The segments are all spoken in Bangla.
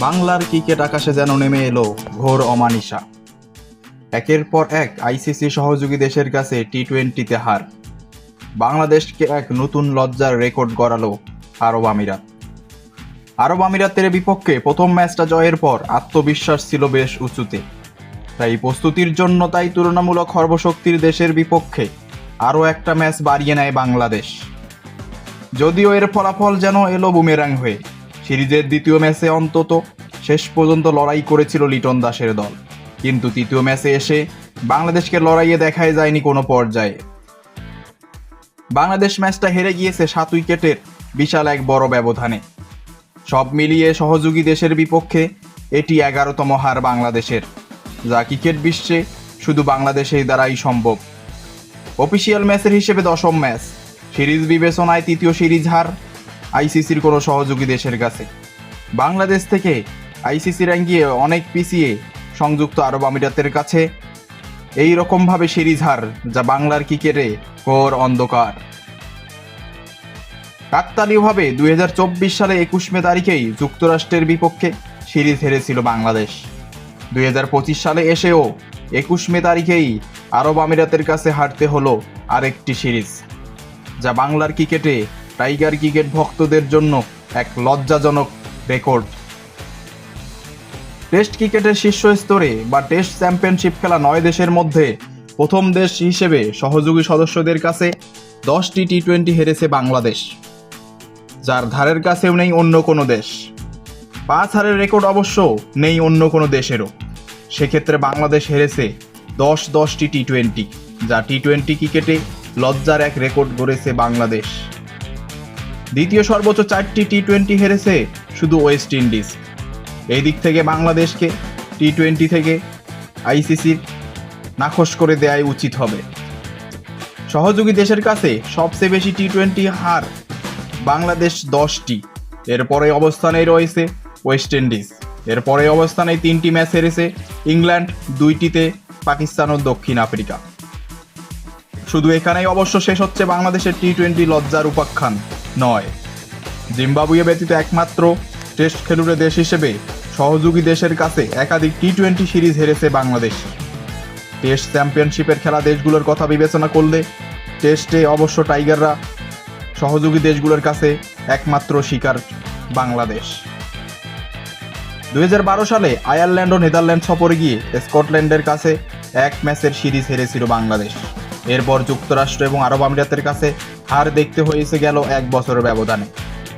বাংলার ক্রিকেট আকাশে যেন নেমে এলো ঘোর অমানিসা। একের পর এক আইসিসি সহযোগী দেশের কাছে টি-20তে হার। বাংলাদেশকে এক নতুন লজ্জার রেকর্ড গড়ালো আরব আমিরাত। আরব আমিরাতের বিপক্ষে প্রথম ম্যাচটা জয়ের পর আত্মবিশ্বাস ছিল বেশ উঁচুতে। তাই প্রস্তুতির জন্য তুলনামূলক সর্বশক্তির দেশের বিপক্ষে আরও একটা ম্যাচ বাড়িয়ে নেয় বাংলাদেশ। যদিও এর ফলাফল যেন এলো বুমেরাং হয়ে। সিরিজের দ্বিতীয় ম্যাচে অন্তত শেষ পর্যন্ত লড়াই করেছিল লিটন দাসের দল, কিন্তু তৃতীয় ম্যাচে এসে বাংলাদেশকে লড়াইয়ে দেখাই যায়নি কোনো পর্যায়ে। বাংলাদেশ ম্যাচটা হেরে গিয়েছে 7 উইকেটের বিশাল এক বড় ব্যবধানে। সব মিলিয়ে সহযোগী দেশের বিপক্ষে এটি 11তম হার বাংলাদেশের, যা ক্রিকেট বিশ্বে শুধু বাংলাদেশের দ্বারাই সম্ভব। অফিসিয়াল ম্যাচের হিসেবে 10ম ম্যাচ, সিরিজ বিবেচনায় তৃতীয় সিরিজ হার আইসিসির কোনো সহযোগী দেশের কাছে। বাংলাদেশ থেকে আইসিসি র্যাঙ্কিংয়ে অনেক পিছিয়ে সংযুক্ত আরব আমিরাতের কাছে এই রকমভাবে সিরিজ হার, যা বাংলার ক্রিকেটে ঘোর অন্ধকার। কাকতালীয়ভাবে 2024 সালে 21 মে তারিখেই যুক্তরাষ্ট্রের বিপক্ষে সিরিজ হেরেছিল বাংলাদেশ। 2025 সালে এসেও 21 মে তারিখেই আরব আমিরাতের কাছে হারতে হলো আরেকটি সিরিজ, যা বাংলার ক্রিকেটে টাইগার ক্রিকেট ভক্তদের জন্য এক লজ্জাজনক রেকর্ড। টেস্ট ক্রিকেটের শীর্ষ স্তরে বা টেস্ট চ্যাম্পিয়নশিপ খেলা 9 দেশের মধ্যে প্রথম দেশ হিসেবে সহযোগী সদস্যদের কাছে 10টি টি-20 হেরেছে বাংলাদেশ, যার ধারের কাছেও নেই অন্য কোনো দেশ। 5 হারের রেকর্ড অবশ্য নেই অন্য কোনো দেশেরও। সেক্ষেত্রে বাংলাদেশ হেরেছে 10টি টি-20, যা টি-20 ক্রিকেটে লজ্জার এক রেকর্ড গড়েছে বাংলাদেশ। দ্বিতীয় সর্বোচ্চ 4টি টি-20 হেরেছে শুধু ওয়েস্ট ইন্ডিজ। এই দিক থেকে বাংলাদেশকে টি-20 থেকে আইসিসির নাখোশ করে দেওয়াই উচিত হবে। সহযোগী দেশের কাছে সবচেয়ে বেশি টি-20 হার বাংলাদেশ 10টি। এরপরে অবস্থানে রয়েছে ওয়েস্ট ইন্ডিজ। এরপরে অবস্থানে 3টি ম্যাচ হেরেছে ইংল্যান্ড, 2টিতে পাকিস্তান ও দক্ষিণ আফ্রিকা। শুধু এখানেই অবশ্য শেষ হচ্ছে বাংলাদেশের টি-20 লজ্জার উপাখ্যান নয়। জিম্বাবুয়ে ব্যতীত একমাত্র টেস্ট খেলুড়ে দেশ হিসেবে সহযোগী দেশের কাছে একাধিক টি-20 সিরিজ হেরেছে বাংলাদেশ। টেস্ট চ্যাম্পিয়নশিপের খেলা দেশগুলোর কথা বিবেচনা করলে টেস্টে অবশ্য টাইগাররা সহযোগী দেশগুলোর কাছে একমাত্র শিকার বাংলাদেশ। 2012 সালে আয়ারল্যান্ড ও নেদারল্যান্ড সফরে গিয়ে স্কটল্যান্ডের কাছে এক ম্যাচের সিরিজ হেরেছিল বাংলাদেশ। এরপর যুক্তরাষ্ট্র এবং আরব আমিরাতের কাছে হার দেখতে হয়েছে গেল 1 বছরের ব্যবধানে,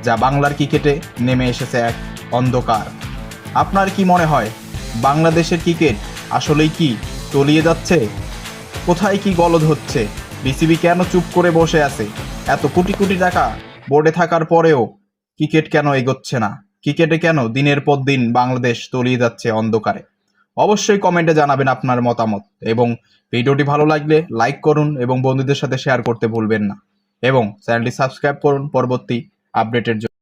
যা বাংলার ক্রিকেটে নেমে এসেছে এক অন্ধকার। আপনার কি মনে হয়, বাংলাদেশের ক্রিকেট আসলেই কি তলিয়ে যাচ্ছে? কোথায় কি গলদ হচ্ছে? বিসিবি কেন চুপ করে বসে আছে? এত কোটি কোটি টাকা বোর্ডে থাকার পরেও ক্রিকেট কেন এগোচ্ছে না? ক্রিকেটে কেন দিনের পর দিন বাংলাদেশ তলিয়ে যাচ্ছে অন্ধকারে? অবশ্যই কমেন্টে জানাবেন আপনার মতামত, এবং ভিডিওটি ভালো লাগলে লাইক করুন এবং বন্ধুদের সাথে শেয়ার করতে ভুলবেন না, এবং চ্যানেলটি সাবস্ক্রাইব করুন পরবর্তী আপডেটের জন্য।